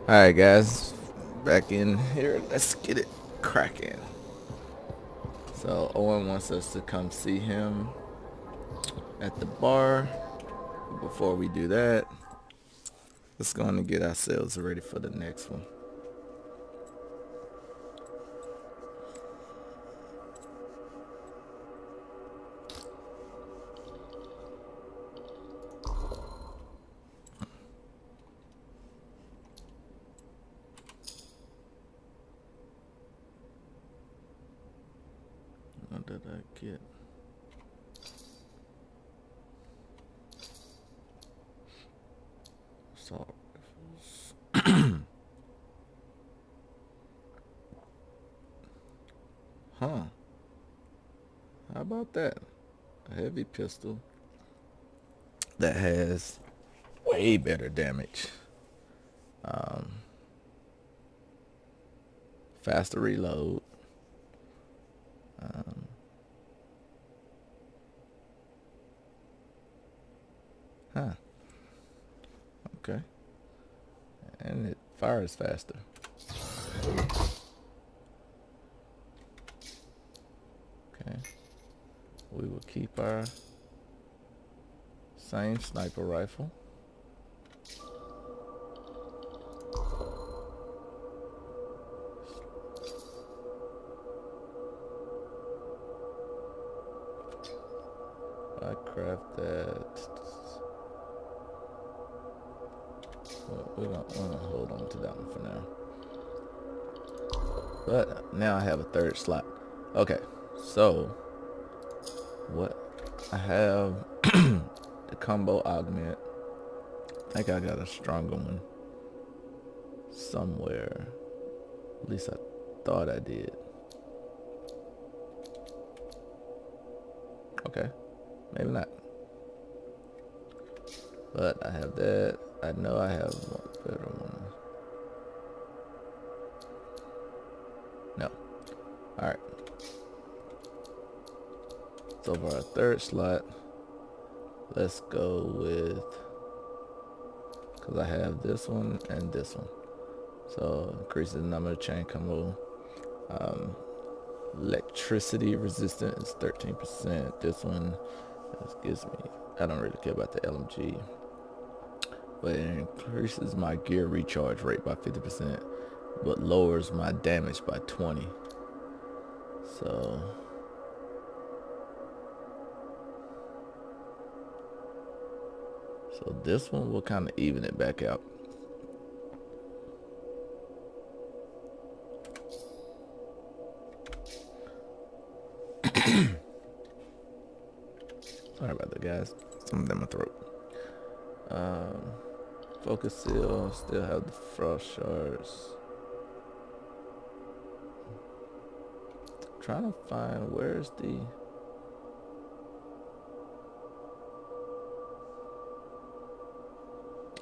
Alright guys, back in here. Let's get it cracking. So Owen wants us to come see him at the bar. Before we do that, let's go on and get ourselves ready for the next one. What did I get? Assault rifles. Huh. How about that? A heavy pistol that has way better damage. Faster reload. Huh. Okay. And it fires faster. Okay. We will keep our same sniper rifle. I craft that. Well, we're gonna hold on to that one for now. But now I have a third slot. Okay, so what I have the combo augment. I think I got a stronger one somewhere. At least I thought I did. Okay, maybe not. But I have that. I know I have one better one. No. Alright. So for our third slot, let's go with, because I have this one and this one. So increases the number of chain combo. Electricity resistance is 13%. This one gives me, I don't really care about the LMG. But it increases my gear recharge rate by 50%, but lowers my damage by 20. So this one will kind of even it back out. Sorry about that, guys. Something in my throat. Focus seal, still have the frost shards. Trying to find where's the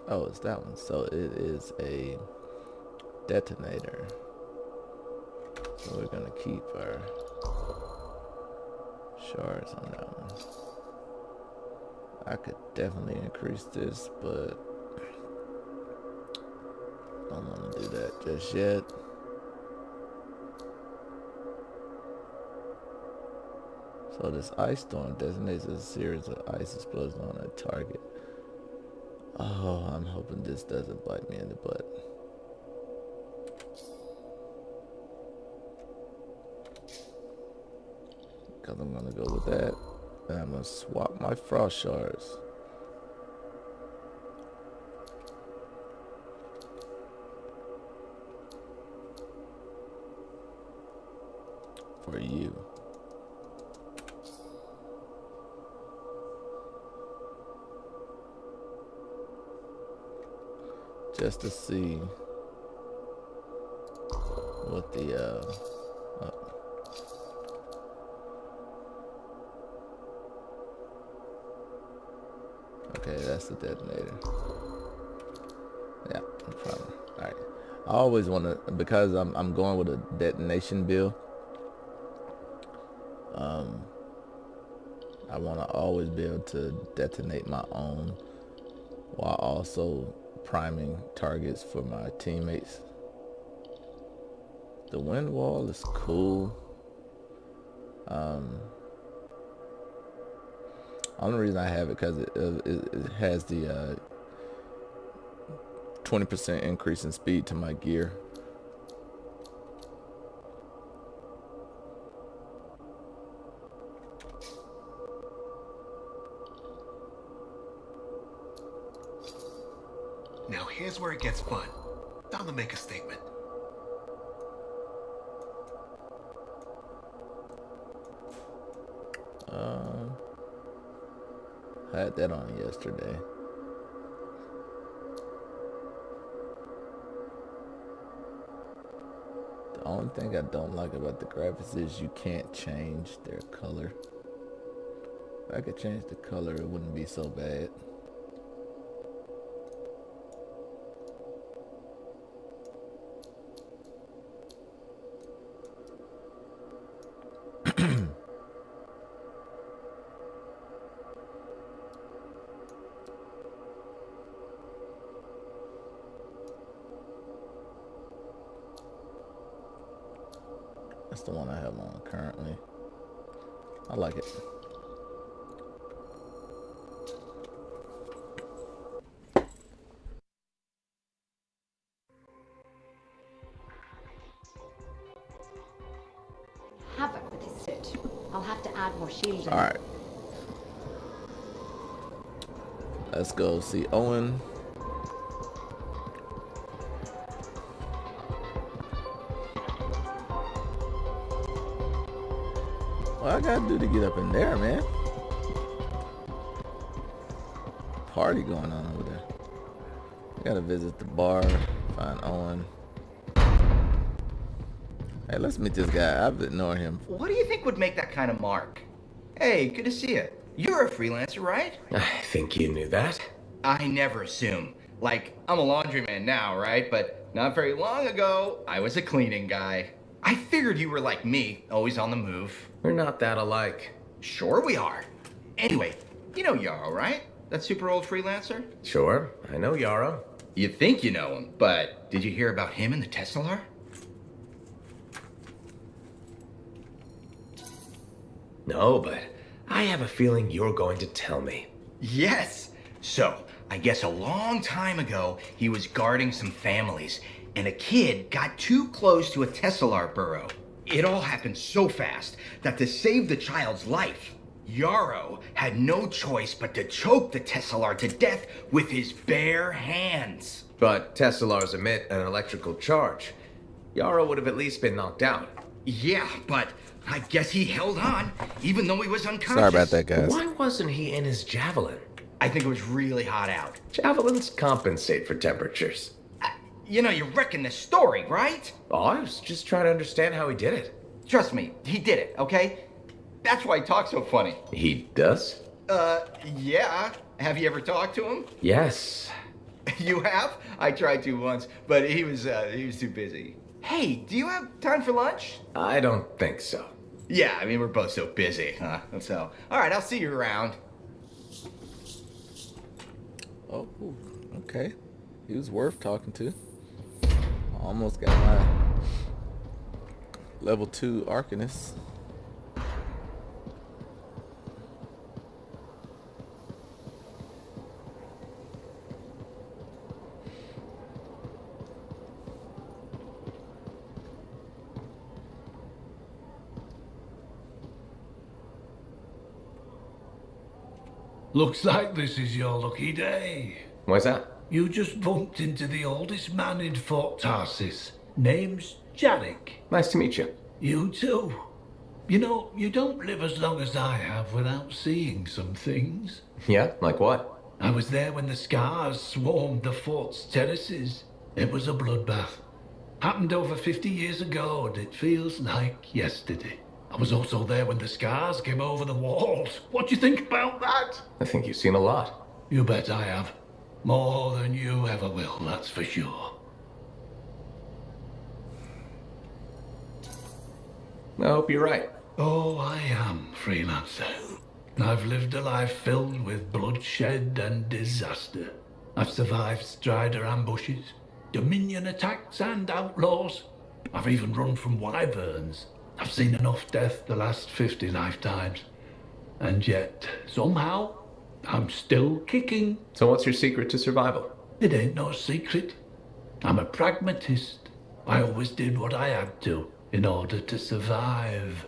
oh, it's that one. So it is a detonator. So we're gonna keep our shards on that one. I could definitely increase this, but I don't want to do that just yet. So this ice storm designates a series of ice explosions on a target. Oh, I'm hoping this doesn't bite me in the butt. Because I'm going to go with that. And I'm going to swap my frost shards. For you. Just to see what the okay, that's the detonator. Yeah, no problem. Alright. I always want to, because I'm going with a detonation build. I want to always be able to detonate my own while also priming targets for my teammates. The wind wall is cool. Only reason I have it because it has the 20% increase in speed to my gear. Now here's where it gets fun. Time to make a statement. I had that on yesterday. The only thing I don't like about the graphics is you can't change their color. If I could change the color, it wouldn't be so bad. That's the one I have on currently. I like it. Havoc with his suit. I'll have to add more shields. All right. Let's go see Owen. What I gotta do to get up in there, man? Party going on over there. I gotta visit the bar, find Owen. Hey, let's meet this guy. I've ignored him. What do you think would make that kind of mark? Hey, good to see you. You're a freelancer, right? I think you knew that. I never assume. Like, I'm a laundryman now, right? But not very long ago, I was a cleaning guy. I figured you were like me, always on the move. We're not that alike. Sure we are. Anyway, you know Yarrow, right? That super old freelancer? Sure, I know Yarrow. You think you know him, but did you hear about him and the Tesla? No, but I have a feeling you're going to tell me. Yes. So, I guess a long time ago, he was guarding some families, and a kid got too close to a Tesla burrow. It all happened so fast that to save the child's life, Yarrow had no choice but to choke the Tesla to death with his bare hands. But Teslars emit an electrical charge. Yarrow would have at least been knocked out. Yeah, but I guess he held on, even though he was unconscious. Sorry about that, guys. Why wasn't he in his javelin? I think it was really hot out. Javelins compensate for temperatures. You know, you reckon the story, right? Oh, I was just trying to understand how he did it. Trust me, he did it, okay? That's why he talks so funny. He does? Yeah. Have you ever talked to him? Yes. You have? I tried to once, but he was too busy. Hey, do you have time for lunch? I don't think so. Yeah, I mean, we're both so busy, huh? So, all right, I'll see you around. Oh, okay. He was worth talking to. Almost got my level 2 Arcanist. Looks like this is your lucky day. Why's that? You just bumped into the oldest man in Fort Tarsis. Name's Jarek. Nice to meet you. You too. You know, you don't live as long as I have without seeing some things. Yeah, like what? I was there when the scars swarmed the fort's terraces. It was a bloodbath. Happened over 50 years ago, and it feels like yesterday. I was also there when the scars came over the walls. What do you think about that? I think you've seen a lot. You bet I have. More than you ever will, that's for sure. I hope you're right. Oh, I am, Freelancer. I've lived a life filled with bloodshed and disaster. I've survived Strider ambushes, Dominion attacks and outlaws. I've even run from wyverns. I've seen enough death the last 50 lifetimes. And yet, somehow, I'm still kicking. So what's your secret to survival? It ain't no secret. I'm a pragmatist. I always did what I had to in order to survive.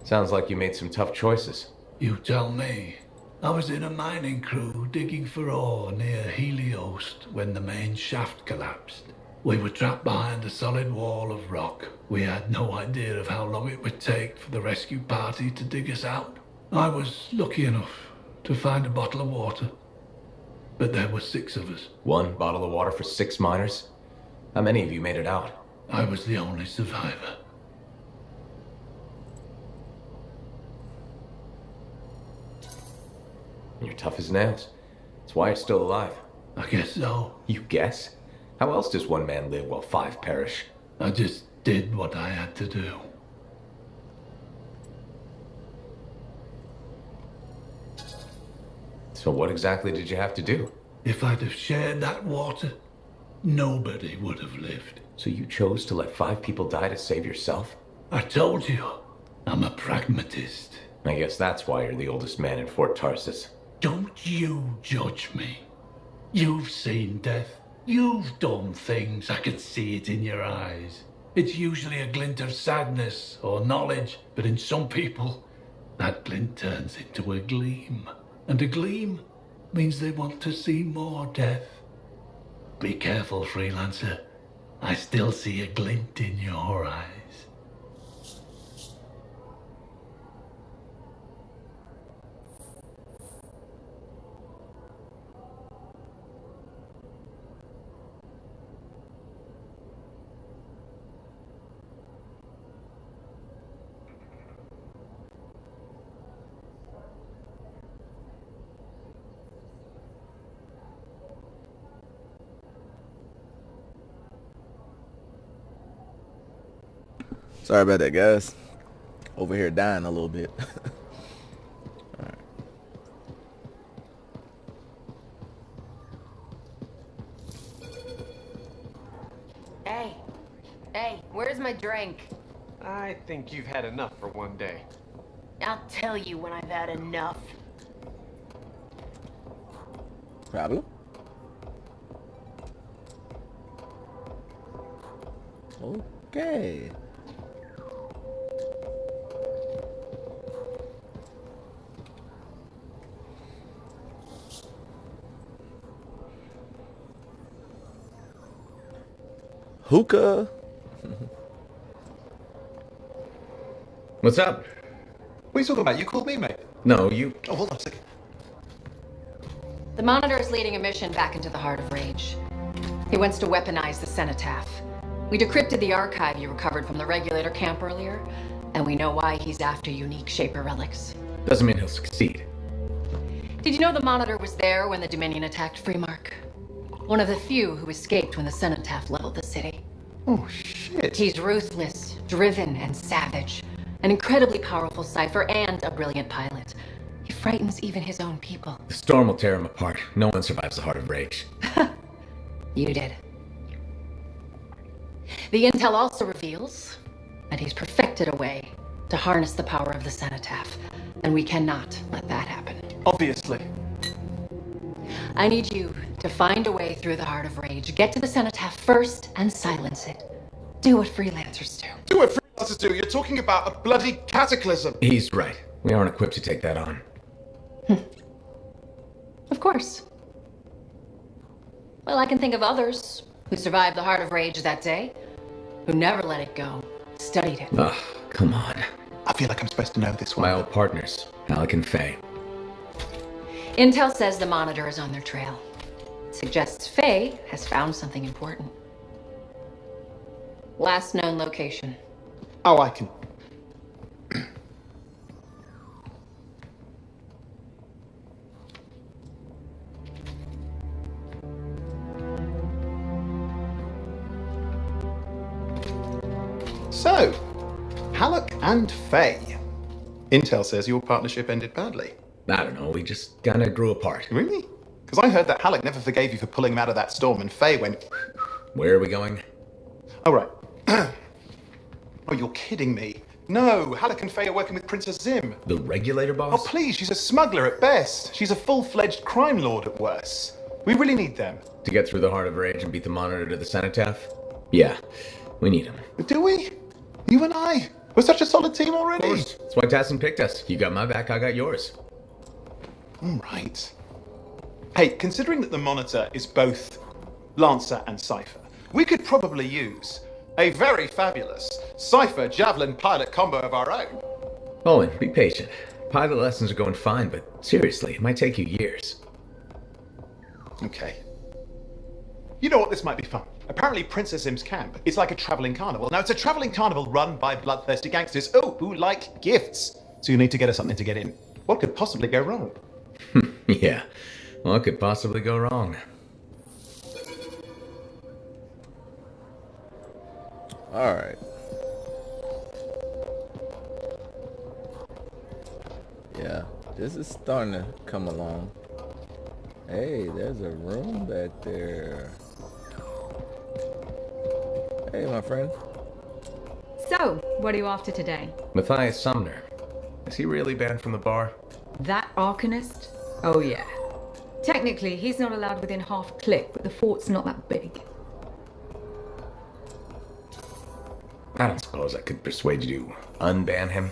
Sounds like you made some tough choices. You tell me. I was in a mining crew digging for ore near Heliost when the main shaft collapsed. We were trapped behind a solid wall of rock. We had no idea of how long it would take for the rescue party to dig us out. I was lucky enough to find a bottle of water. But there were 6 of us. 1 bottle of water for 6 miners? How many of you made it out? I was the only survivor. You're tough as nails. That's why you're still alive. I guess so. You guess? How else does 1 man live while 5 perish? I just did what I had to do. So what exactly did you have to do? If I'd have shared that water, nobody would have lived. So you chose to let 5 people die to save yourself? I told you, I'm a pragmatist. I guess that's why you're the oldest man in Fort Tarsus. Don't you judge me. You've seen death. You've done things. I can see it in your eyes. It's usually a glint of sadness or knowledge, but in some people, that glint turns into a gleam. And a gleam means they want to see more death. Be careful, freelancer. I still see a glint in your eyes. Sorry about that, guys. Over here dying a little bit. Alright. Hey, where's my drink? I think you've had enough for one day. I'll tell you when I've had enough. Problem? Okay. Hookah. What's up? What are you talking about? You called me, mate. No, you... Oh, hold on a second. The Monitor is leading a mission back into the Heart of Rage. He wants to weaponize the Cenotaph. We decrypted the archive you recovered from the Regulator camp earlier, and we know why he's after unique Shaper relics. Doesn't mean he'll succeed. Did you know the Monitor was there when the Dominion attacked Freemark? One of the few who escaped when the Cenotaph leveled the city. Oh, shit. He's ruthless, driven, and savage. An incredibly powerful cipher and a brilliant pilot. He frightens even his own people. The storm will tear him apart. No one survives the Heart of Rage. You did. The intel also reveals that he's perfected a way to harness the power of the Cenotaph, and we cannot let that happen. Obviously. I need you to find a way through the Heart of Rage, get to the Cenotaph first, and silence it. Do what freelancers do. Do what freelancers do. You're talking about a bloody cataclysm. He's right. We aren't equipped to take that on. Of course. Well, I can think of others who survived the Heart of Rage that day, who never let it go, studied it. Ugh, come on. I feel like I'm supposed to know this one. My old partners, Alec and Faye. Intel says the Monitor is on their trail. It suggests Faye has found something important. Last known location. Oh, I can. So, Halleck and Faye. Intel says your partnership ended badly. I don't know, we just kinda grew apart. Really? Because I heard that Halleck never forgave you for pulling him out of that storm, and Faye went... Where are we going? Oh, right. Oh, you're kidding me. No, Halleck and Faye are working with Princess Zim. The regulator Oh, boss? please, she's a smuggler at best. She's a full-fledged crime lord at worst. We really need them. To get through the Heart of Rage and beat the Monitor to the Cenotaph? Yeah, we need him. Do we? You and I? We're such a solid team already. Of course. That's why Tassin picked us. You got my back, I got yours. All right. Hey, considering that the Monitor is both Lancer and Cypher, we could probably use a very fabulous Cypher Javelin pilot combo of our own. Owen, be patient. Pilot lessons are going fine, but seriously, it might take you years. Okay. You know what? This might be fun. Apparently Princess Zim's camp is like a traveling carnival. Now, it's a traveling carnival run by bloodthirsty gangsters, who like gifts. So you need to get us something to get in. What could possibly go wrong? Yeah, what could possibly go wrong? Alright. Yeah, this is starting to come along. Hey, there's a room back there. Hey, my friend. So, what are you after today? Matthias Sumner. Is he really banned from the bar? That Arcanist? Oh yeah. Technically, he's not allowed within half a click, but the fort's not that big. I don't suppose I could persuade you to unban him,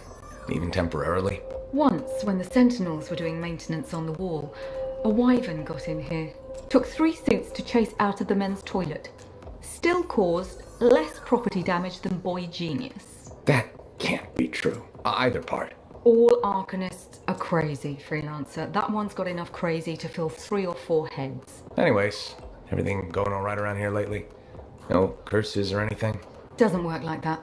even temporarily. Once, when the Sentinels were doing maintenance on the wall, a wyvern got in here. Took 3 suits to chase out of the men's toilet. Still caused less property damage than Boy Genius. That can't be true. Either part. All Arcanists are crazy, Freelancer. That one's got enough crazy to fill 3 or 4 heads. Anyways, everything going all right around here lately? No curses or anything? Doesn't work like that.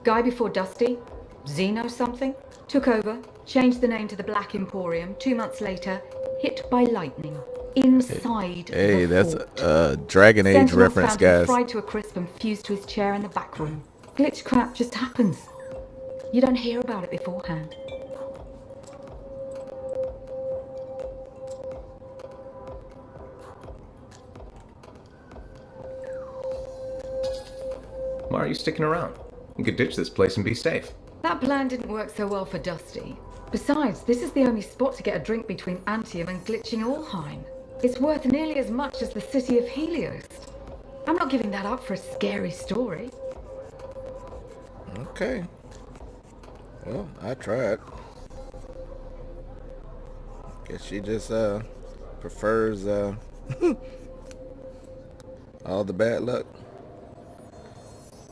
Guy before Dusty, Xeno something, took over, changed the name to the Black Emporium. 2 months later, hit by lightning. Inside Hey, the that's fort. a Dragon Age Sentinels reference, found him guys. fried to a crisp and fused to his chair in the back room. Glitch crap just happens. You don't hear about it beforehand. Why are you sticking around? You could ditch this place and be safe. That plan didn't work so well for Dusty. Besides, this is the only spot to get a drink between Anthem and glitching Allheim. It's worth nearly as much as the city of Helios. I'm not giving that up for a scary story. Okay. Well, I tried. Guess she just prefers all the bad luck.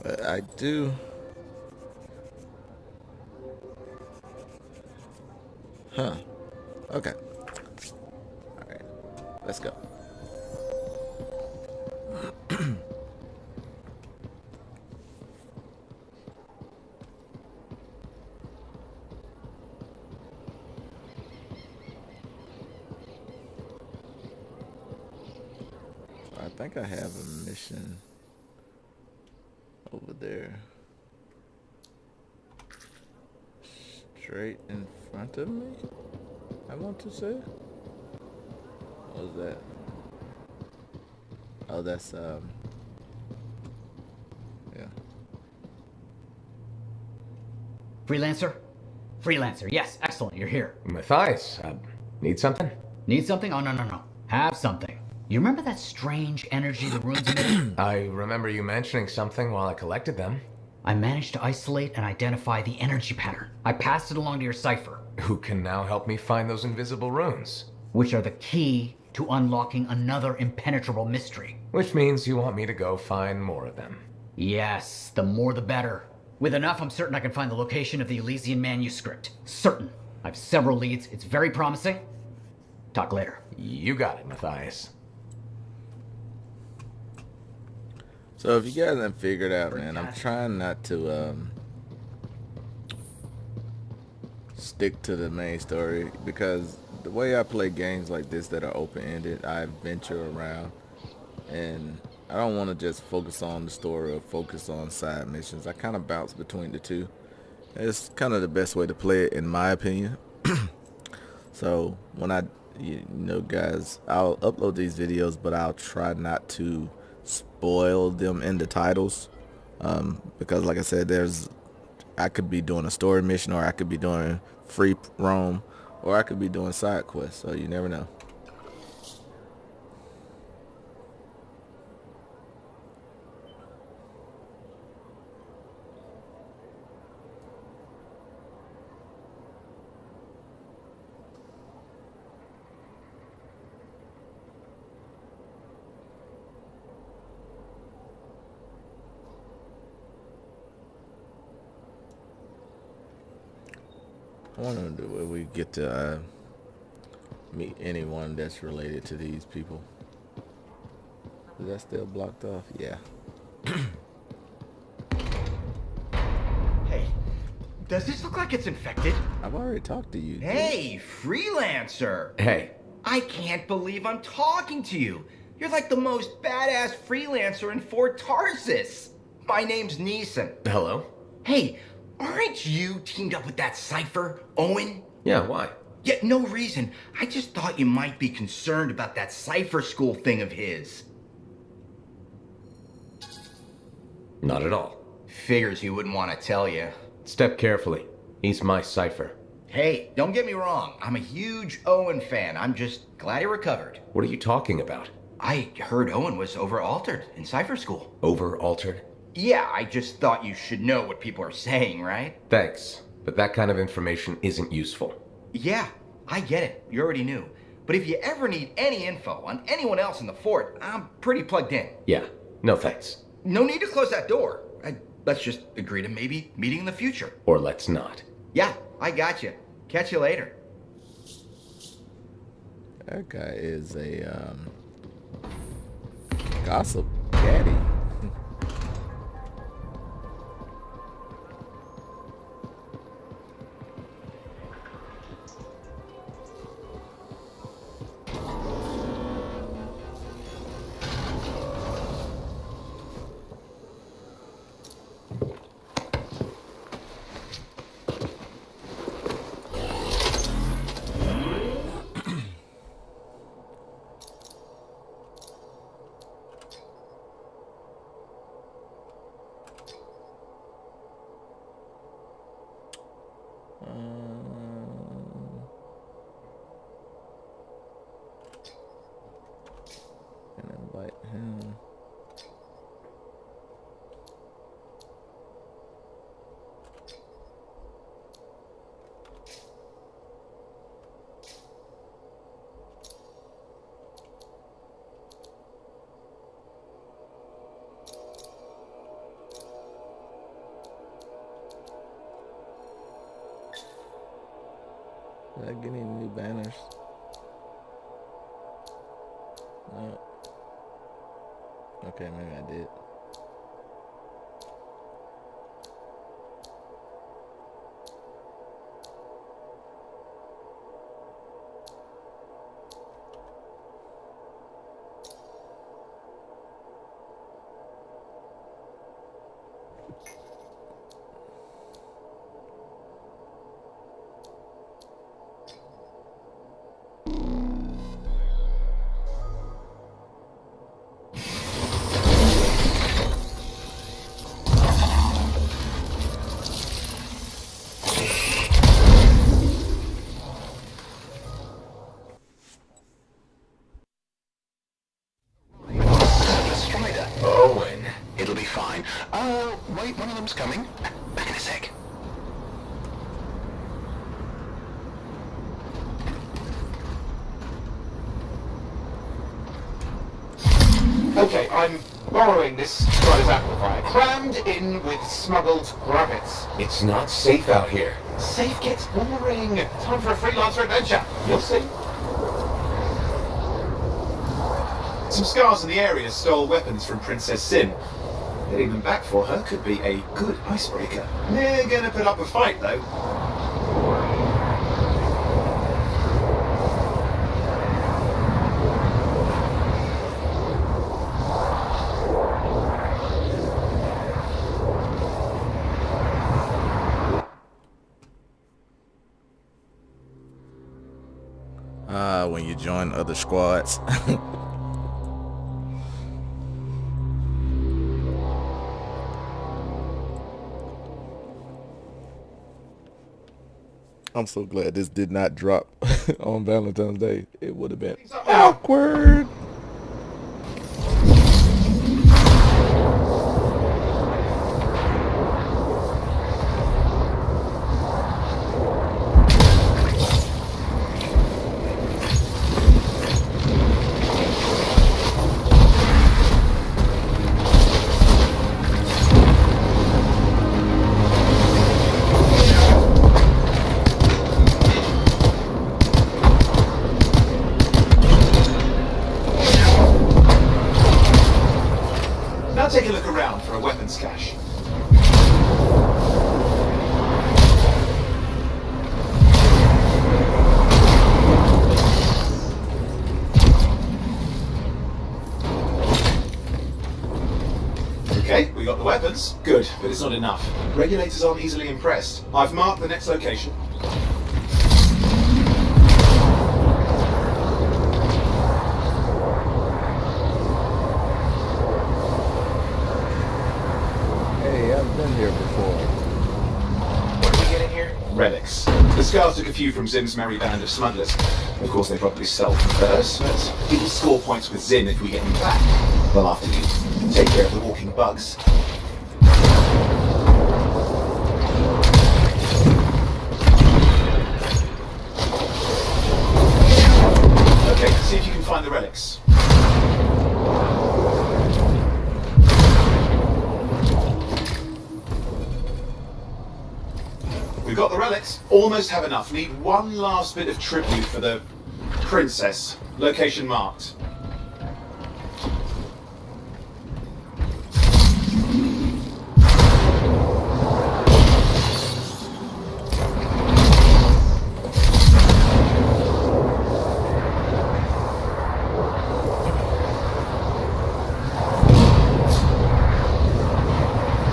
But I do. Huh. Okay. Alright. Let's go. I think I have a mission over there. Straight in front of me, I want to say. What was that? Oh, that's yeah. Freelancer? Freelancer, yes, excellent, you're here. Matthias, need something? Need something? Oh, no. Have something. You remember that strange energy the runes emitted? I remember you mentioning something while I collected them. I managed to isolate and identify the energy pattern. I passed it along to your cipher. Who can now help me find those invisible runes? Which are the key to unlocking another impenetrable mystery. Which means you want me to go find more of them. Yes, the more the better. With enough, I'm certain I can find the location of the Elysian manuscript. Certain. I have several leads. It's very promising. Talk later. You got it, Matthias. So if you guys haven't figured out, man, I'm trying not to stick to the main story, because the way I play games like this that are open-ended, I venture around, and I don't want to just focus on the story or focus on side missions. I kind of bounce between the two. It's kind of the best way to play it, in my opinion. So when you know, guys, I'll upload these videos, but I'll try not to spoil them in the titles, because like I said, I could be doing a story mission, or I could be doing free roam, or I could be doing side quests, so you never know. I want to do where we get to meet anyone that's related to these people. Is that still blocked off? Yeah. Hey, does this look like it's infected? I've already talked to you. Hey, freelancer. Hey. I can't believe I'm talking to you. You're like the most badass freelancer in Fort Tarsus. My name's Neeson. Hello? Hey, aren't you teamed up with that cipher, Owen? Yeah, why? Yeah, no reason. I just thought you might be concerned about that cipher school thing of his. Not at all. Figures he wouldn't want to tell you. Step carefully. He's my cipher. Hey, don't get me wrong. I'm a huge Owen fan. I'm just glad he recovered. What are you talking about? I heard Owen was over-altered in cipher school. Over-altered? Yeah, I just thought you should know what people are saying, right? Thanks, but that kind of information isn't useful. Yeah, I get it. You already knew. But if you ever need any info on anyone else in the fort, I'm pretty plugged in. Yeah, no thanks. No need to close that door. Let's just agree to maybe meeting in the future. Or let's not. Yeah, I got you. Catch you later. That guy is a gossip daddy. And invite him. Did I get any new banners? No. Okay, maybe I did. Owen, it'll be fine. Wait, one of them's coming. Back in a sec. Okay, I'm borrowing this Strider's amplifier, crammed in with smuggled rabbits. It's not safe out here. Safe gets boring. Time for a freelancer adventure. You'll see. Some scars in the area stole weapons from Princess Sim. Getting them back for her could be a good icebreaker. They're gonna put up a fight, though. join other squads. I'm so glad this did not drop on Valentine's Day. It would have been awkward. Take a look around for a weapons cache. Okay, we got the weapons. Good, but it's not enough. Regulators aren't easily impressed. I've marked the next location. Here before. What are we getting here? Relics. The Scars took a few from Zim's merry band of smugglers. Of course, they probably sell them first, but we can score points with Zim if we get them back. Well, after you take care of the walking bugs. Okay, see if you can find the relics. We've got the relics. Almost have enough. Need one last bit of tribute for the princess. Location marked.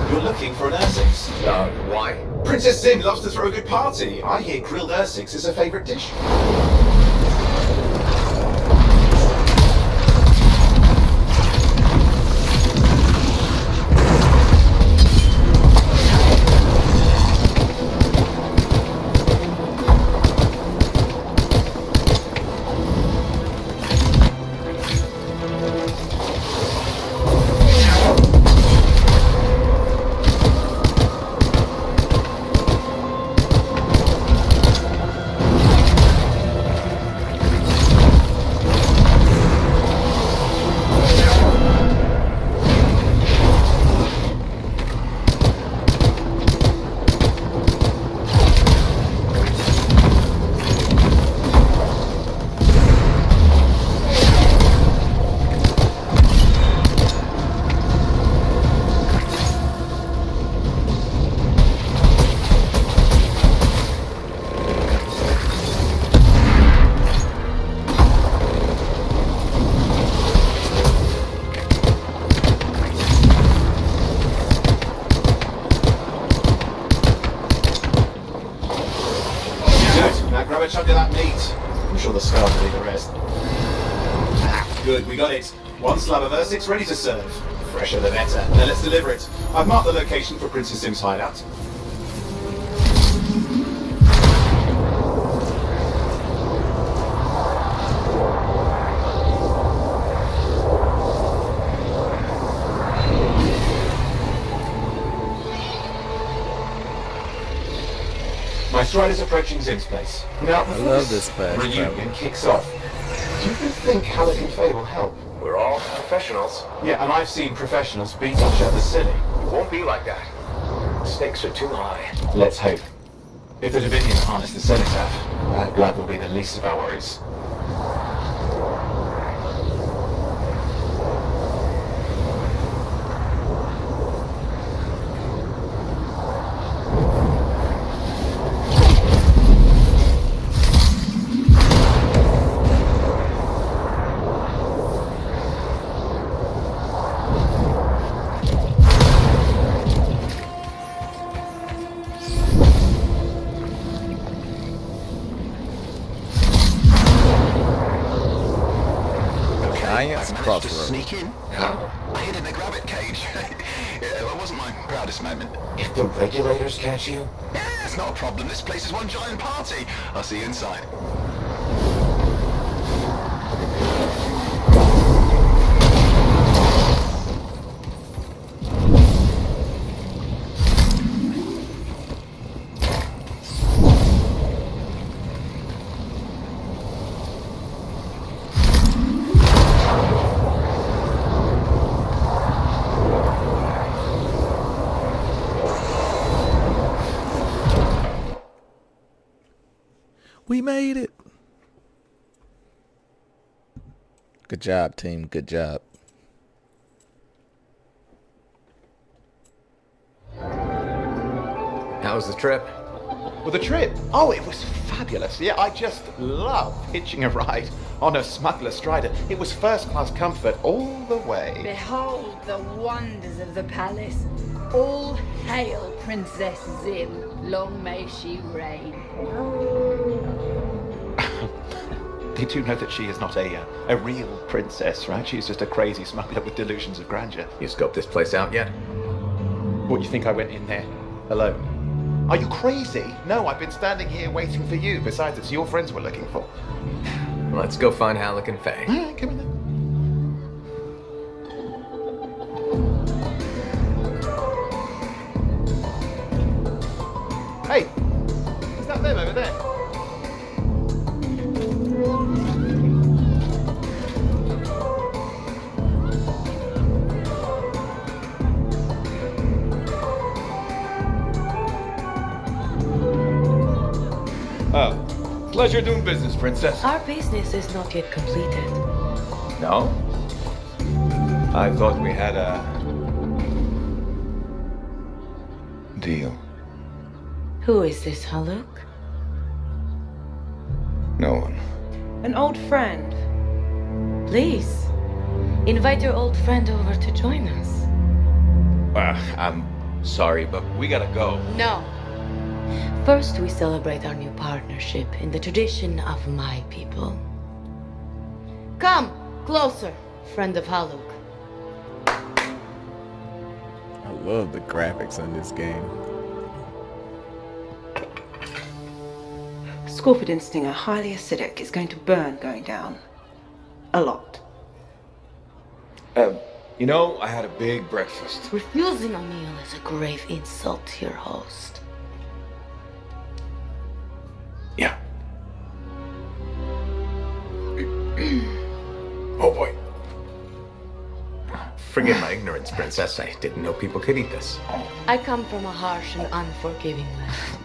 You're looking for an Ursics. Why? Princess Zim loves to throw a good party. I hear grilled Ursics is her favorite dish. Grab a chunk of that meat. I'm sure the Scars will do the rest. Good, we got it. One slab of Ursics ready to serve. Fresher the better. Now let's deliver it. I've marked the location for Princess Zim's hideout. My stride is approaching Zim's place. Now, I love this fast reunion kicks off. Do you think Halleck and Faye will help? We're all professionals. Yeah, and I've seen professionals beat each other silly. It won't be like that. The stakes are too high. Let's hope. If the Davidians harness the cenotaph, that blood will be the least of our worries. Sneak in? I hid in a grabbit cage. That wasn't my proudest moment. If the regulators catch you? Yeah, it's not a problem. This place is one giant party. I'll see you inside. We made it. Good job, team. Good job. How was the trip? Well, the trip? Oh, it was fabulous. Yeah, I just love hitching a ride on a smuggler strider. It was first-class comfort all the way. Behold the wonders of the palace. All hail Princess Zim. Long may she reign. They do know that she is not a real princess, right? She's just a crazy smuggler with delusions of grandeur. You scoped this place out yet? What, you think I went in there alone? Are you crazy? No, I've been standing here waiting for you. Besides, it's your friends we're looking for. Let's go find Halleck and Faye. All right, come in then. Hey, is that them over there? Oh, pleasure doing business, Princess. Our business is not yet completed. No? I thought we had a deal. Who is this, Haluk? No one. An old friend. Please, invite your old friend over to join us. I'm sorry, but we gotta go. No. First, we celebrate our new partnership in the tradition of my people. Come, closer, friend of Haluk. I love the graphics in this game. Scorpid and Stinger, highly acidic. It's going to burn going down. A lot. You know, I had a big breakfast. Refusing a meal is a grave insult to your host. Yeah. Oh boy. Forgive my ignorance, Princess. I didn't know people could eat this. I come from a harsh and unforgiving land.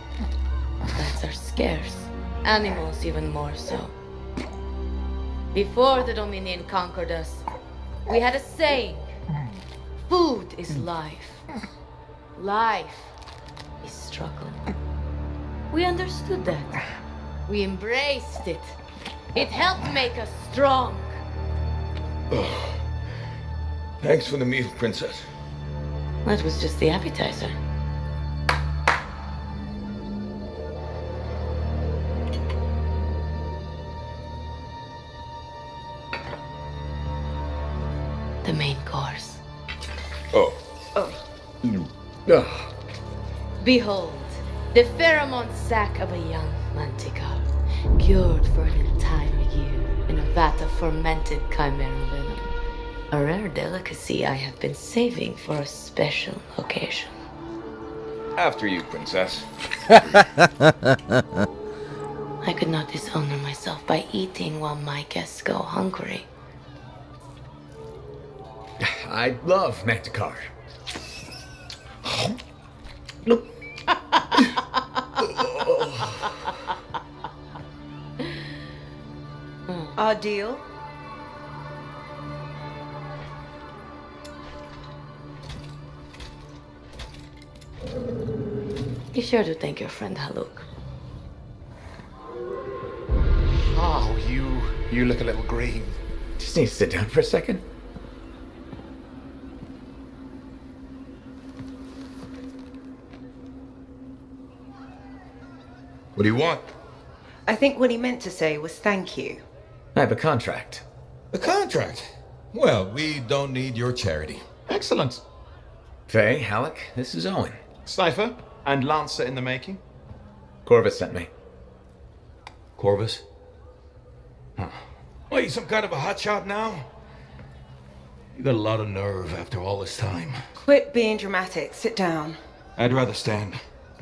Plants are scarce. Animals even more so. Before the Dominion conquered us, we had a saying. Food is life. Life is struggle. We understood that. We embraced it. It helped make us strong. Oh. Thanks for the meal, Princess. That was just the appetizer. The main course. Oh. Behold, the pheromone sac of a young manticore, cured for an entire year in a vat of fermented chimera venom. A rare delicacy I have been saving for a special occasion. After you, Princess. I could not dishonor myself by eating while my guests go hungry. I love Manticore. Our deal? Be sure to thank your friend Haluk. Oh, you look a little green. Just need to sit down for a second. What do you want? I think what he meant to say was thank you. I have a contract. A contract? Well, we don't need your charity. Excellent. Faye, Halleck, this is Owen. Cypher and Lancer in the making. Corvus sent me. Corvus? Huh. What, you some kind of a hotshot now? You got a lot of nerve after all this time. Quit being dramatic. Sit down. I'd rather stand.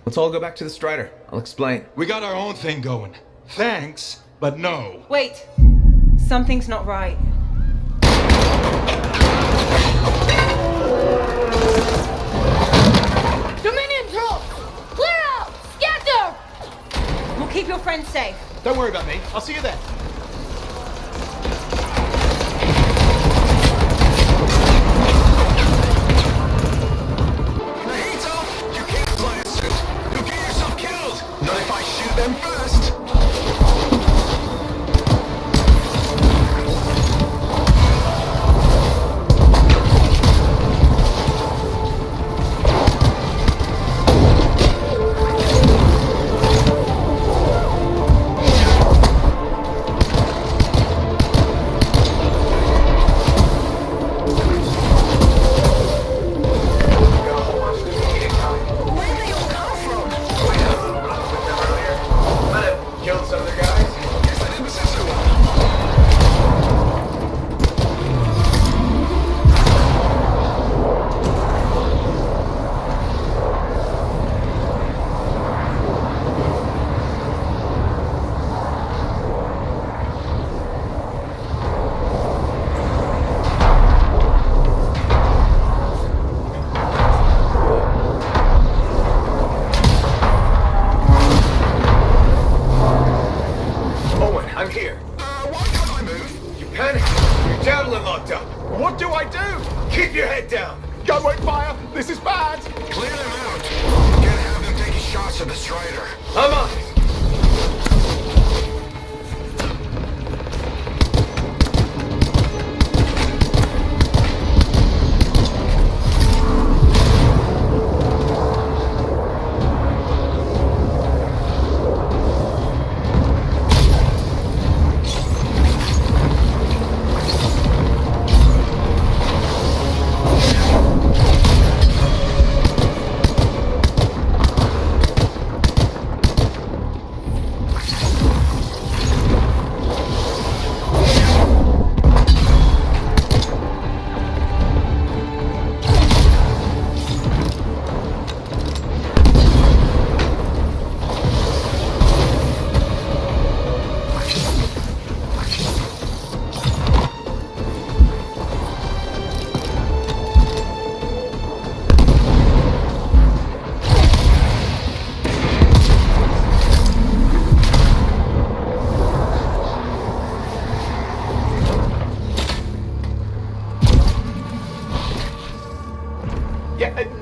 Let's all go back to the Strider. I'll explain. We got our own thing going. Thanks, but no. Wait. Something's not right. Dominion troops! Clear out! Scatter! We'll keep your friends safe. Don't worry about me. I'll see you there. Not if I shoot them first! Javelin locked up. What do I do? Keep your head down. Gun won't fire. This is bad. Clear them out. Can't have them taking shots at the Strider. I'm on it.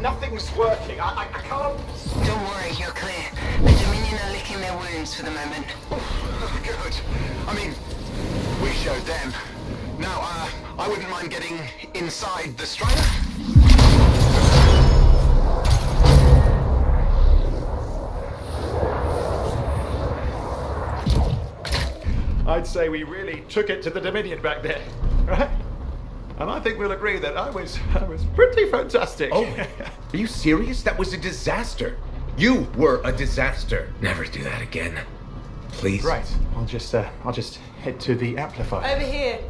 Nothing's working. I can't... Don't worry, you're clear. The Dominion are licking their wounds for the moment. Good. I mean, we showed them. Now, I wouldn't mind getting inside the Strider. I'd say we really took it to the Dominion back there, right? And I think we'll agree that I was pretty fantastic. Oh, are you serious? That was a disaster. You were a disaster. Never do that again. Please. Right. I'll just head to the amplifier. Over here.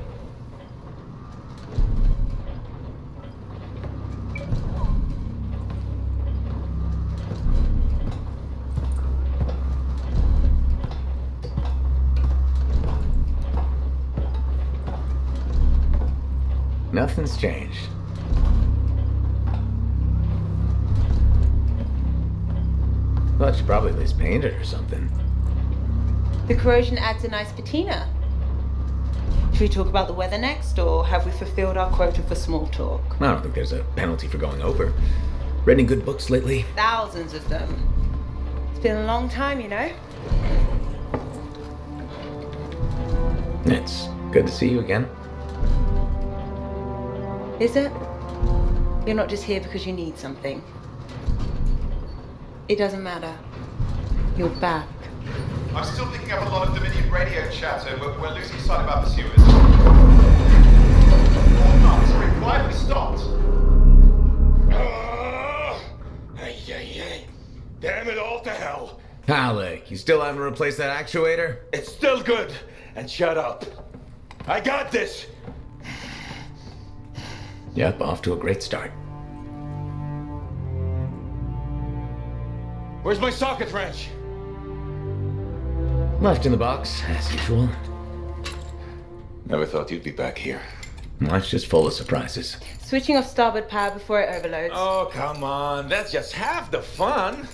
Nothing's changed. Well, she probably at least painted or something. The corrosion adds a nice patina. Should we talk about the weather next, or have we fulfilled our quota for small talk? I don't think there's a penalty for going over. Read any good books lately? Thousands of them. It's been a long time, you know? It's good to see you again. Is it? You're not just here because you need something. It doesn't matter. You're back. I'm still picking up a lot of Dominion radio chatter, but we're losing sight of our pursuers. Why have we stopped? Hey. Damn it all to hell. Alec, you still haven't replaced that actuator? It's still good. And shut up. I got this. Yep, off to a great start. Where's my socket wrench? Left in the box, as usual. Never thought you'd be back here. Life's just full of surprises. Switching off starboard power before it overloads. Oh, come on. That's just half the fun.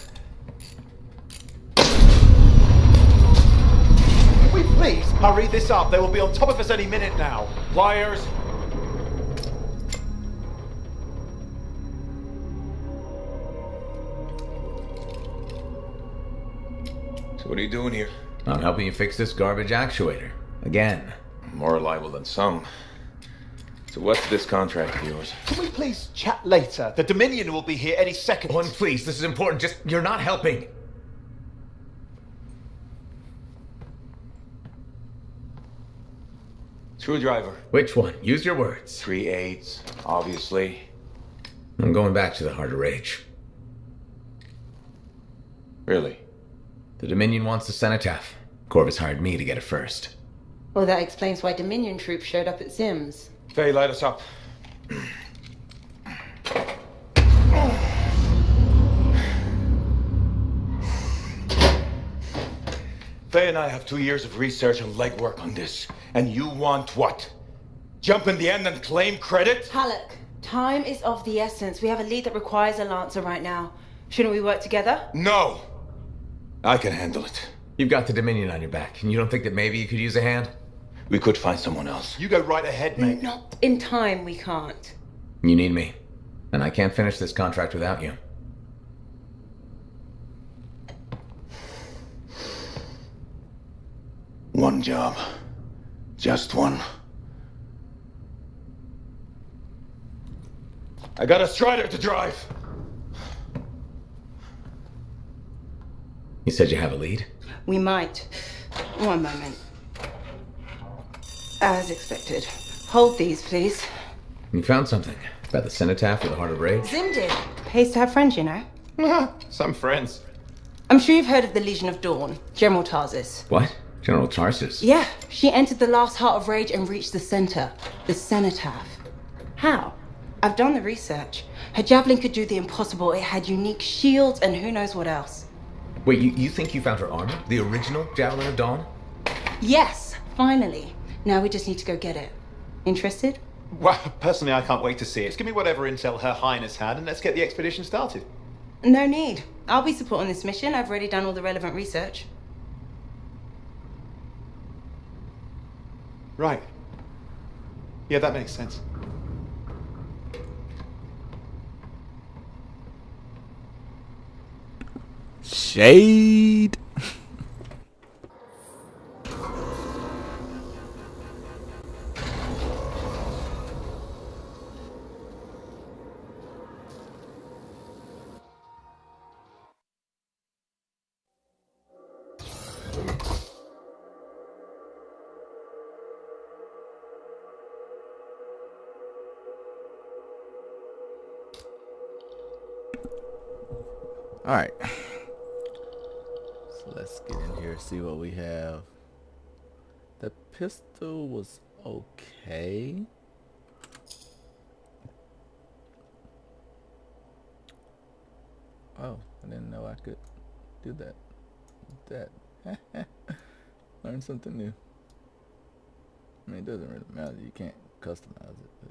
Can we please hurry this up? They will be on top of us any minute now. Pliers. So what are you doing here? I'm helping you fix this garbage actuator. Again. More reliable than some. So what's this contract of yours? Can we please chat later? The Dominion will be here any second. One, please, this is important. Just, you're not helping. Screwdriver. Which one? Use your words. 3/8, obviously. I'm going back to the Heart of Rage. Really? The Dominion wants the cenotaph. Corvus hired me to get it first. Well, that explains why Dominion troops showed up at Sims. Faye, light us up. Faye and I have 2 years of research and legwork on this. And you want what? Jump in the end and claim credit? Halleck, time is of the essence. We have a lead that requires a Lancer right now. Shouldn't we work together? No! I can handle it. You've got the Dominion on your back, and you don't think that maybe you could use a hand? We could find someone else. You go right ahead, mate. Not in time, we can't. You need me. And I can't finish this contract without you. One job. Just one. I got a Strider to drive. You said you have a lead? We might. One moment. As expected. Hold these, please. You found something. About the cenotaph or the Heart of Rage? Zim did. Pays to have friends, you know. Some friends. I'm sure you've heard of the Legion of Dawn. General Tarsus. What? General Tarsus? Yeah, she entered the last Heart of Rage and reached the center. The cenotaph. How? I've done the research. Her javelin could do the impossible. It had unique shields and who knows what else. Wait, you think you found her armor? The original Javelin of Dawn? Yes, finally. Now we just need to go get it. Interested? Well, personally, I can't wait to see it. Just give me whatever intel Her Highness had, and let's get the expedition started. No need. I'll be supporting this mission. I've already done all the relevant research. Right. Yeah, that makes sense. Shade. All right. So let's get in here, see what we have. The pistol was okay. Oh, I didn't know I could do that. Learn something new. I mean, it doesn't really matter. You can't customize it. But.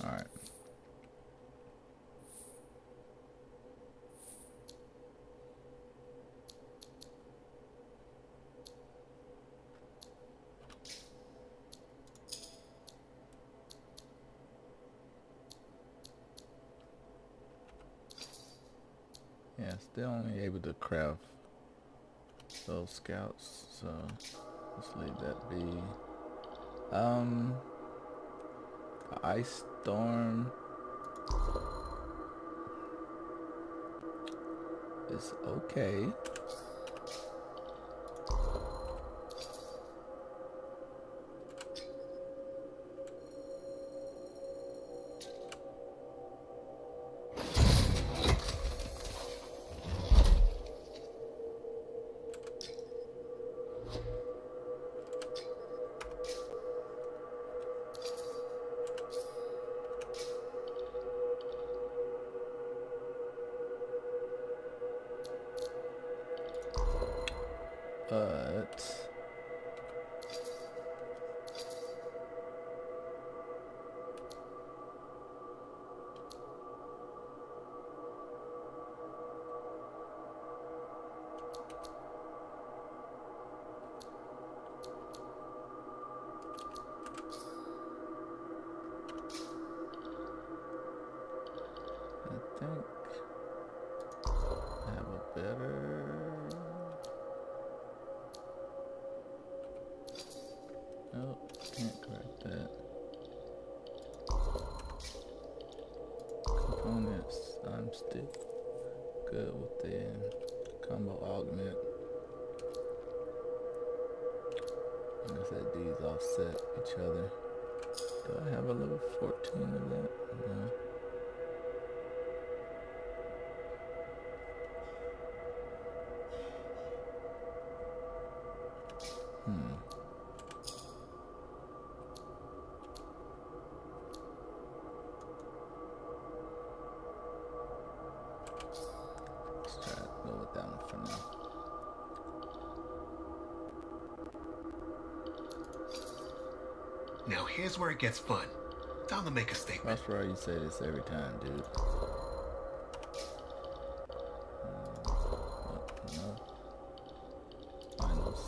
All right. still only able to craft those scouts, so let's leave that be. Ice Storm is okay. But I think I have a better. Nope, can't correct that. Components, I'm still good with the combo augment. Like I said, these offset each other. Do I have a level 14 of that? No. Let's try to go with that one for now. Now here's where it gets fun. Time to make a statement. That's why you say this every time, dude. No. Finals.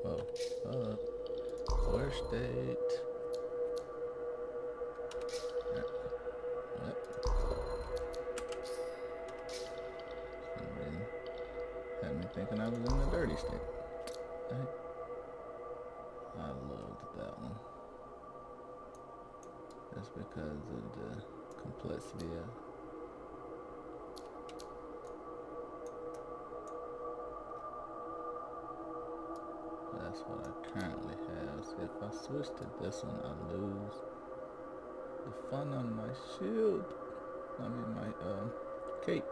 Oh, where state? Yep. Had me thinking I was in the dirty state. I loved that one. Just because of the complexity of that's what I currently have. So if I switch to this one, I lose the fun on my shield. I mean my cape.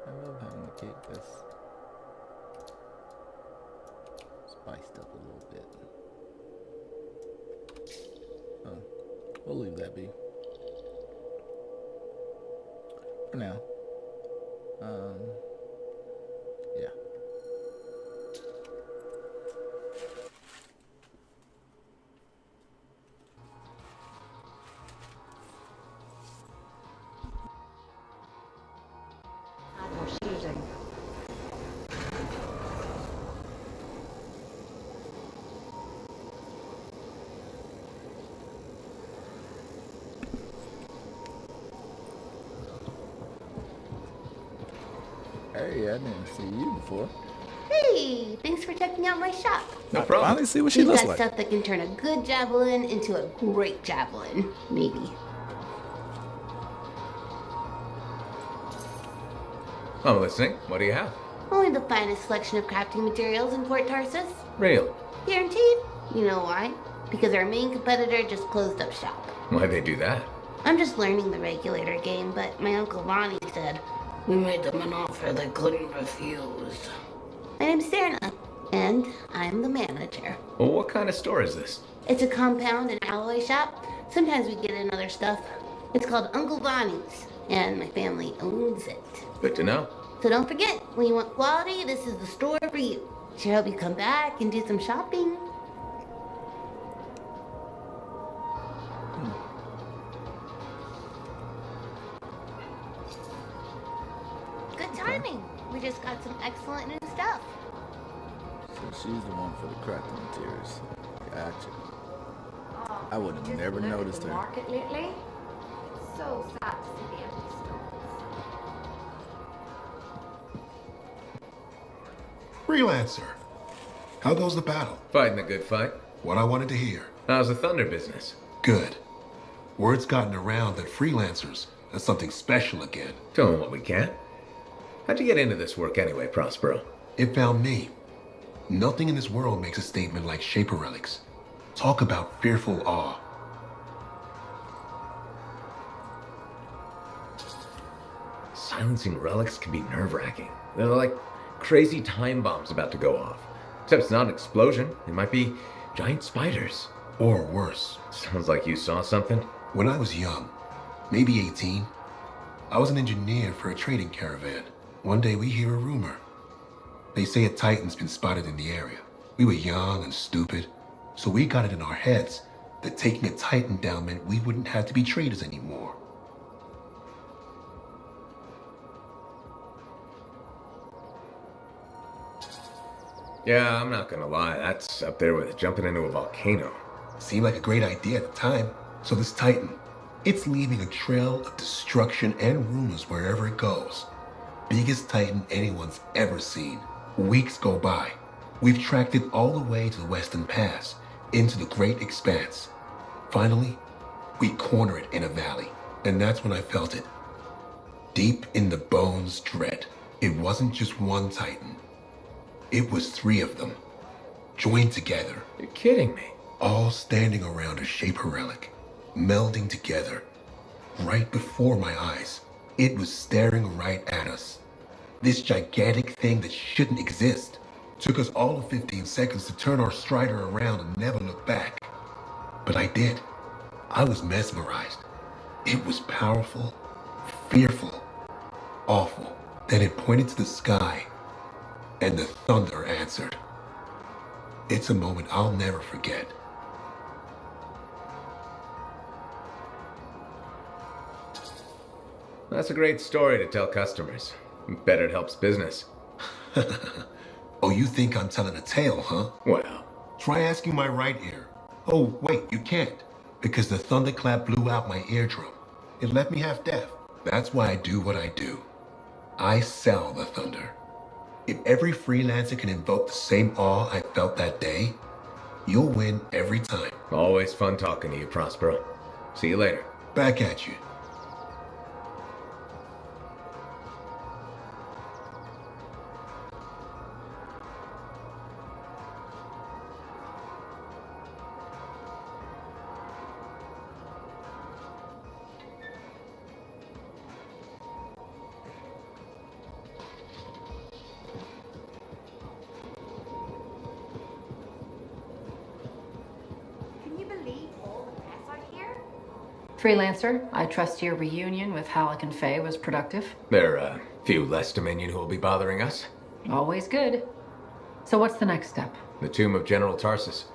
I love having the cape that's spiced up a little bit. Oh, we'll leave that be for now. Yeah. Hey, I didn't see you before. Hey, thanks for checking out my shop. No problem. Finally see what she looks We've like. got stuff that can turn a good javelin into a great javelin. Maybe. I'm listening. What do you have? Only the finest selection of crafting materials in Port Tarsus. Real. Guaranteed. You know why? Because our main competitor just closed up shop. Why'd they do that? I'm just learning the regulator game, but my Uncle Ronnie said, we made them an offer they couldn't refuse. My name's Serna, and I'm the manager. Well, what kind of store is this? It's a compound and alloy shop. Sometimes we get in other stuff. It's called Uncle Ronnie's, and my family owns it. Good to know. So don't forget, when you want quality, this is the store for you. Should help you come back and do some shopping. Good timing. We just got some excellent new stuff. she's the one for the crafting materials. Gotcha. I would have Just never look at noticed the her. market lately. So sad to see the empty stores. Freelancer. How goes the battle? Fighting a good fight. What I wanted to hear. How's the thunder business? Good. Word's gotten around that freelancers are something special again. Tell them what we can. How'd you get into this work anyway, Prospero? It found me. Nothing in this world makes a statement like Shaper relics. Talk about fearful awe. Silencing relics can be nerve-wracking. They're like crazy time bombs about to go off. Except it's not an explosion. It might be giant spiders. Or worse. Sounds like you saw something. When I was young, maybe 18, I was an engineer for a trading caravan. One day we hear a rumor. They say a Titan's been spotted in the area. We were young and stupid, so we got it in our heads that taking a Titan down meant we wouldn't have to be traders anymore. Yeah, I'm not gonna lie. That's up there with jumping into a volcano. Seemed like a great idea at the time. So this Titan, it's leaving a trail of destruction and rumors wherever it goes. Biggest Titan anyone's ever seen. Weeks go by. We've tracked it all the way to the Western Pass, into the Great Expanse. Finally, we corner it in a valley, and that's when I felt it. Deep in the bones dread. It wasn't just one Titan. It was 3 of them, joined together. You're kidding me. All standing around a Shaper relic, melding together, right before my eyes. It was staring right at us. This gigantic thing that shouldn't exist. Took us all of 15 seconds to turn our Strider around and never look back. But I did. I was mesmerized. It was powerful, fearful, awful. Then it pointed to the sky, and the thunder answered. It's a moment I'll never forget. That's a great story to tell customers. Bet it helps business. Oh, you think I'm telling a tale, huh? Well, try asking my right ear. Oh, wait, you can't, because the thunderclap blew out my eardrum. It left me half deaf. That's why I do what I do. I sell the thunder. If every freelancer can invoke the same awe I felt that day, you'll win every time. Always fun talking to you, Prospero. See you later. Back at you. Freelancer, I trust your reunion with Halleck and Faye was productive. There are a few less Dominion who will be bothering us. Always good. So what's the next step? The tomb of General Tarsus.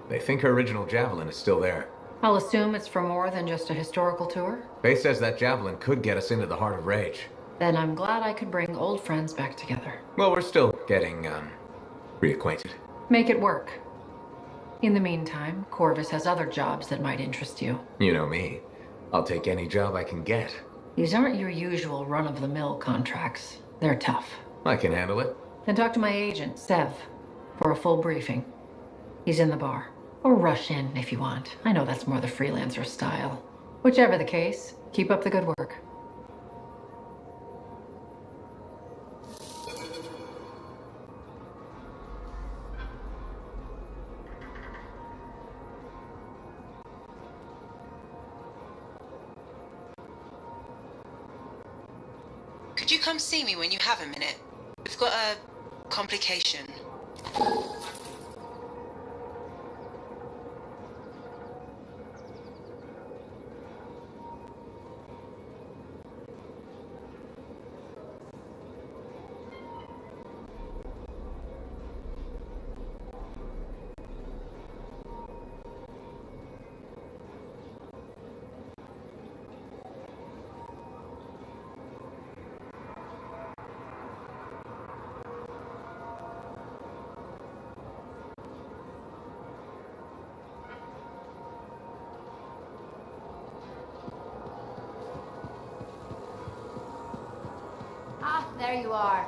They think her original Javelin is still there. I'll assume it's for more than just a historical tour. Faye says that Javelin could get us into the Heart of Rage. Then I'm glad I could bring old friends back together. Well, we're still getting, reacquainted. Make it work. In the meantime, Corvus has other jobs that might interest you. You know me. I'll take any job I can get. These aren't your usual run-of-the-mill contracts. They're tough. I can handle it. Then talk to my agent, Sev, for a full briefing. He's in the bar. Or rush in if you want. I know that's more the freelancer style. Whichever the case, keep up the good work. Could you come see me when you have a minute? We've got a complication. there you are.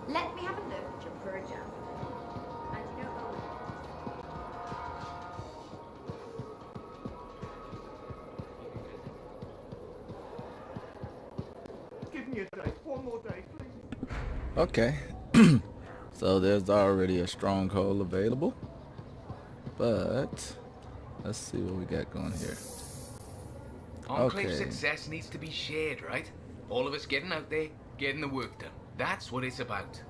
Let me have a look at your poor javelin. And you know Owen. Give me a day. One more day, please. Okay. So there's already a stronghold available. But let's see what we got going here. Enclave Okay. success needs to be shared, right? All of us getting out there, getting the work done. That's what it's about.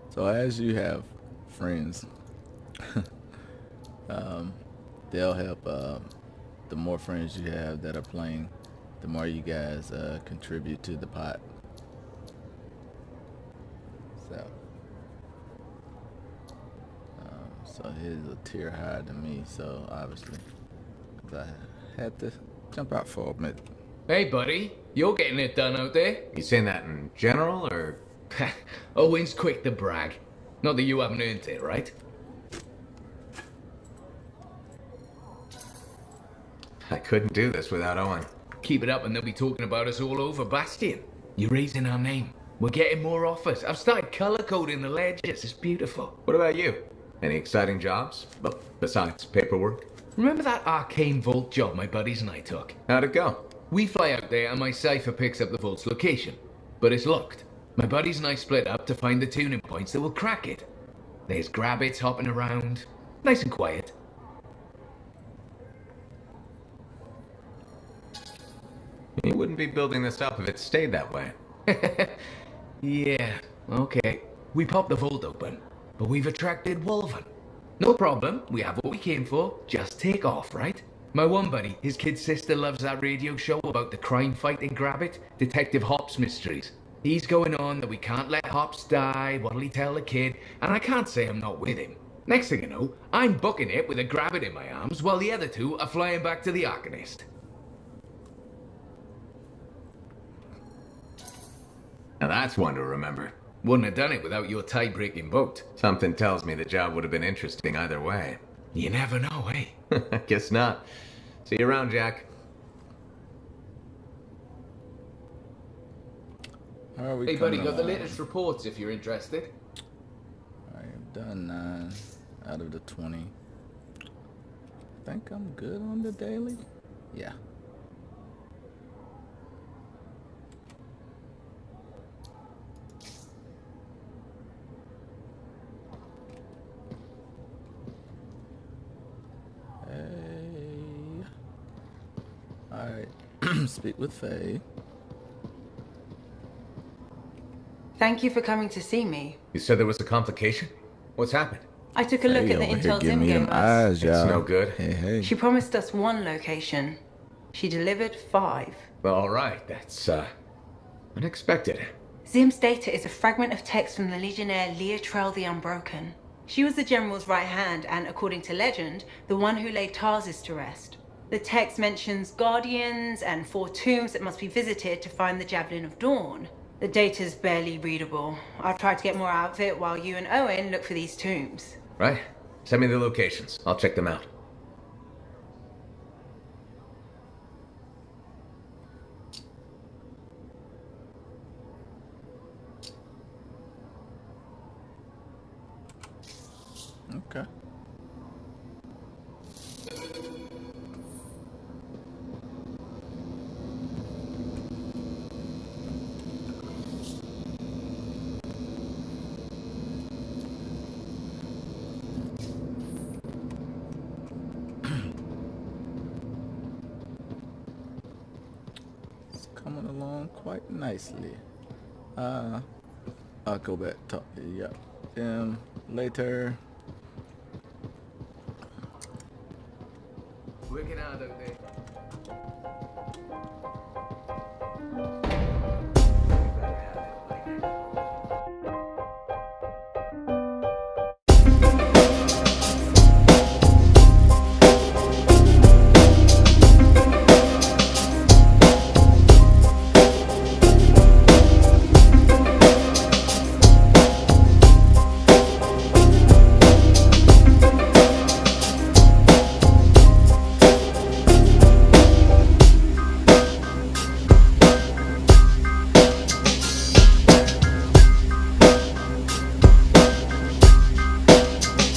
So as you have friends, they'll help. The more friends you have that are playing, the more you guys contribute to the pot. So he's a tier higher than me, so obviously, 'cause I had to jump out for a minute. Hey, buddy, you're getting it done out there. You saying that in general, or? Owen's quick to brag. Not that you haven't earned it, right? I couldn't do this without Owen. Keep it up and they'll be talking about us all over Bastion. You're raising our name. We're getting more offers. I've started color coding the ledgers. It's beautiful. What about you? Any exciting jobs? Well, besides paperwork? Remember that arcane vault job my buddies and I took? How'd it go? We fly out there and my cipher picks up the vault's location. But it's locked. My buddies and I split up to find the tuning points that will crack it. There's grabbits hopping around. Nice and quiet. You wouldn't be building this up if it stayed that way. Yeah, okay. We popped the vault open, but we've attracted Wolven. No problem, we have what we came for. Just take off, right? My one buddy, his kid's sister loves that radio show about the crime fighting Grabbit, Detective Hops Mysteries. He's going on that we can't let Hops die, what'll he tell the kid, and I can't say I'm not with him. Next thing you know, I'm booking it with a Grabbit in my arms while the other two are flying back to the Arcanist. Now that's one to remember. Wouldn't have done it without your tie-breaking boat. Something tells me the job would have been interesting either way. You never know, eh? Guess not. See you around, Jack. How are we Hey buddy, coming got the along? latest reports if you're interested. I have done 9 out of the 20. I think I'm good on the daily. Yeah. Hey. Alright. Speak with Faye. Thank you for coming to see me. You said there was a complication? What's happened? I took a look Hey, at the over here, intel give Zim me gave them us. eyes, y'all. It's no good. Hey, hey. She promised us 1 location. She delivered 5. Well, all right. That's, unexpected. Zim's data is a fragment of text from the Legionnaire Leotrel the Unbroken. She was the General's right hand and, according to legend, the one who laid Tarsus to rest. The text mentions guardians and 4 tombs that must be visited to find the Javelin of Dawn. The data's barely readable. I'll try to get more out of it while you and Owen look for these tombs. Right. Send me the locations. I'll check them out. Okay. It's coming along quite nicely. I'll go back talk to them later. Working hard out there.